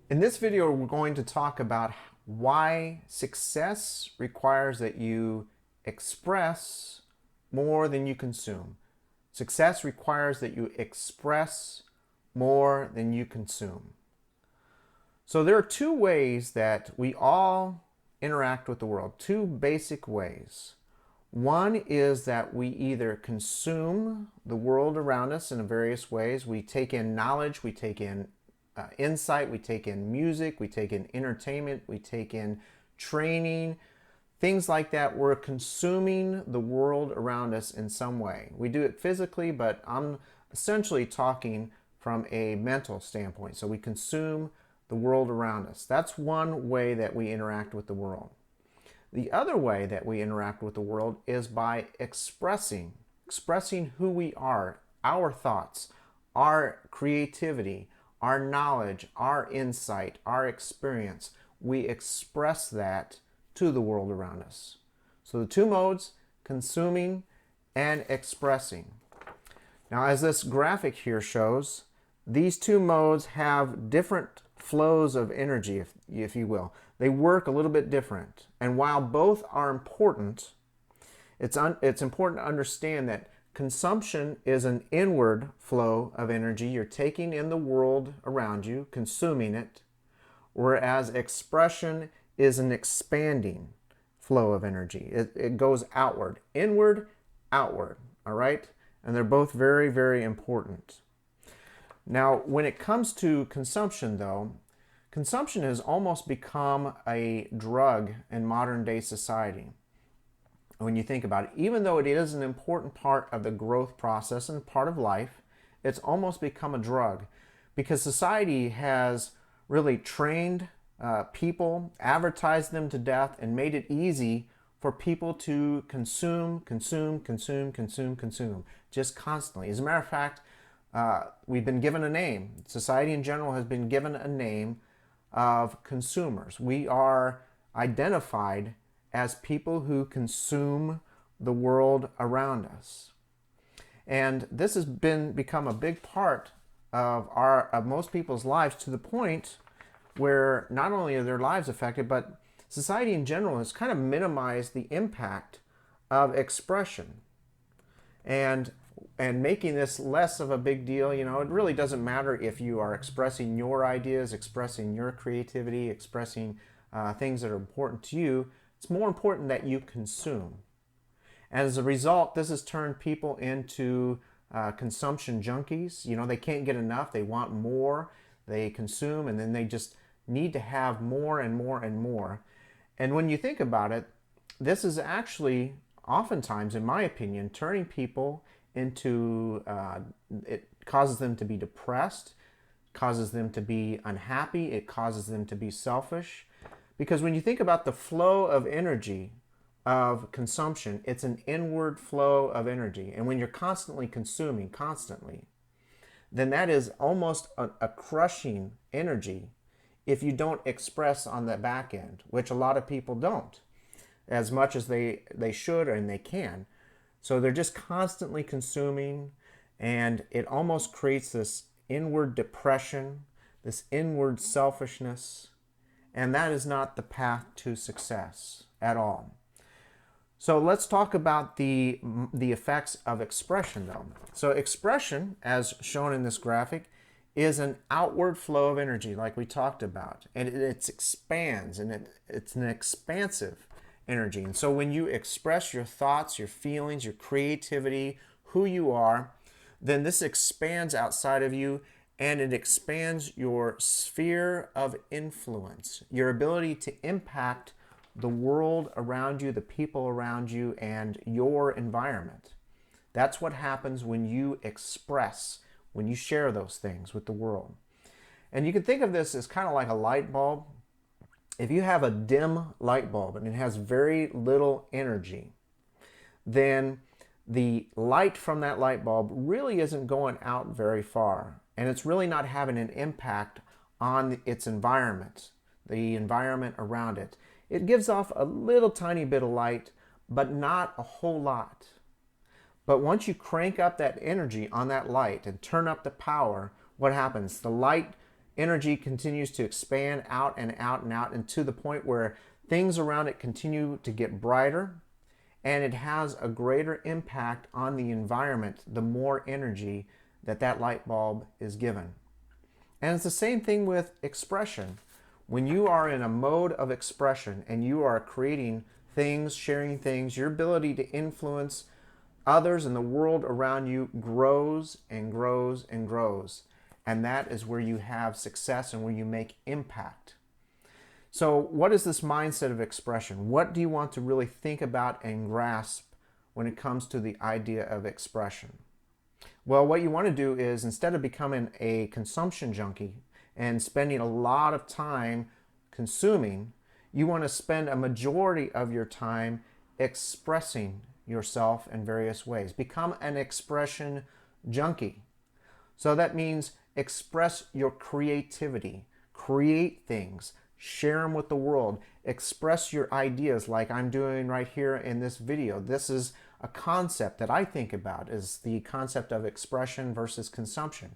In this video, we're going to talk about why success requires that you express more than you consume. Success requires that you express more than you consume. So there are two ways that we all interact with the world, two basic ways. One is that we either consume the world around us in various ways. We take in knowledge, we take in insight, we take in music, we take in entertainment, we take in training, things like that. We're consuming the world around us in some way. We do it physically, but I'm essentially talking from a mental standpoint. So we consume the world around us. That's one way that we interact with the world. The other way that we interact with the world is by expressing who we are, our thoughts, our creativity, our knowledge, our insight, our experience. We express that to the world around us. So the two modes, consuming and expressing. Now, as this graphic here shows, these two modes have different flows of energy, if you will. They work a little bit different. And while both are important, it's important to understand that consumption is an inward flow of energy. You're taking in the world around you, consuming it, whereas expression is an expanding flow of energy. It goes outward, inward, outward, all right? And they're both very, very important. Now, when it comes to consumption, though, consumption has almost become a drug in modern day society. When you think about it, even though it is an important part of the growth process and part of life, it's almost become a drug because society has really trained people, advertised them to death, and made it easy for people to consume just constantly. As a matter of fact, we've been given a name. Society in general has been given a name of consumers. We are identified as people who consume the world around us. And this has become a big part of most people's lives, to the point where not only are their lives affected, but society in general has kind of minimized the impact of expression and making this less of a big deal. You know, it really doesn't matter if you are expressing your ideas, expressing your creativity, expressing things that are important to you. It's more important that you consume. As a result, this has turned people into consumption junkies. You know, they can't get enough. They want more. They consume, and then they just need to have more and more and more. And when you think about it, this is actually oftentimes, in my opinion, turning people into, it causes them to be depressed, causes them to be unhappy, it causes them to be selfish. Because when you think about the flow of energy of consumption, it's an inward flow of energy. And when you're constantly consuming, then that is almost a crushing energy if you don't express on the back end, which a lot of people don't, as much as they should and they can. So they're just constantly consuming, and it almost creates this inward depression, this inward selfishness, and that is not the path to success at all. So let's talk about the effects of expression, though. So expression, as shown in this graphic, is an outward flow of energy, like we talked about, and it expands, and it's an expansive energy. And so when you express your thoughts, your feelings, your creativity, who you are, then this expands outside of you, and it expands your sphere of influence, your ability to impact the world around you, the people around you, and your environment. That's what happens when you express, when you share those things with the world. And you can think of this as kind of like a light bulb. If you have a dim light bulb and it has very little energy, then the light from that light bulb really isn't going out very far, and it's really not having an impact on its environment, the environment around it. It gives off a little tiny bit of light, but not a whole lot. But once you crank up that energy on that light and turn up the power, what happens? The light energy continues to expand out and out and out, and to the point where things around it continue to get brighter, and it has a greater impact on the environment the more energy that that light bulb is given. And it's the same thing with expression. When you are in a mode of expression and you are creating things, sharing things, your ability to influence others and the world around you grows and grows and grows. And that is where you have success and where you make impact. So what is this mindset of expression? What do you want to really think about and grasp when it comes to the idea of expression? Well, what you want to do is, instead of becoming a consumption junkie and spending a lot of time consuming, you want to spend a majority of your time expressing yourself in various ways. Become an expression junkie. So that means express your creativity, create things, share them with the world, express your ideas like I'm doing right here in this video. This is a concept that I think about, is the concept of expression versus consumption.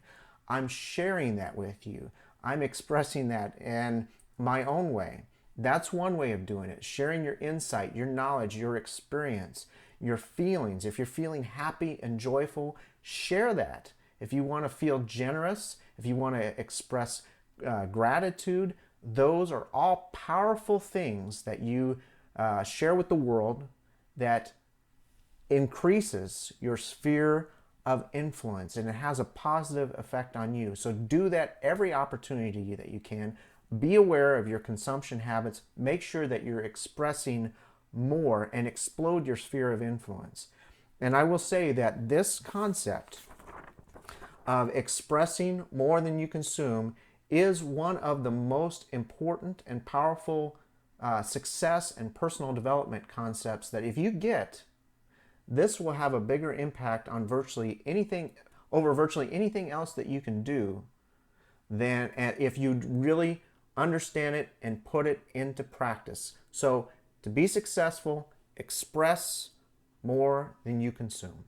I'm sharing that with you. I'm expressing that in my own way. That's one way of doing it. Sharing your insight, your knowledge, your experience, your feelings. If you're feeling happy and joyful, share that. If you want to feel generous, if you want to express gratitude, those are all powerful things that you share with the world that increases your sphere of influence, and it has a positive effect on you. So do that every opportunity that you can. Be aware of your consumption habits. Make sure that you're expressing more and explode your sphere of influence. And I will say that this concept of expressing more than you consume is one of the most important and powerful success and personal development concepts that if you get, this will have a bigger impact on virtually anything else that you can do than if you really understand it and put it into practice. So to be successful, express more than you consume.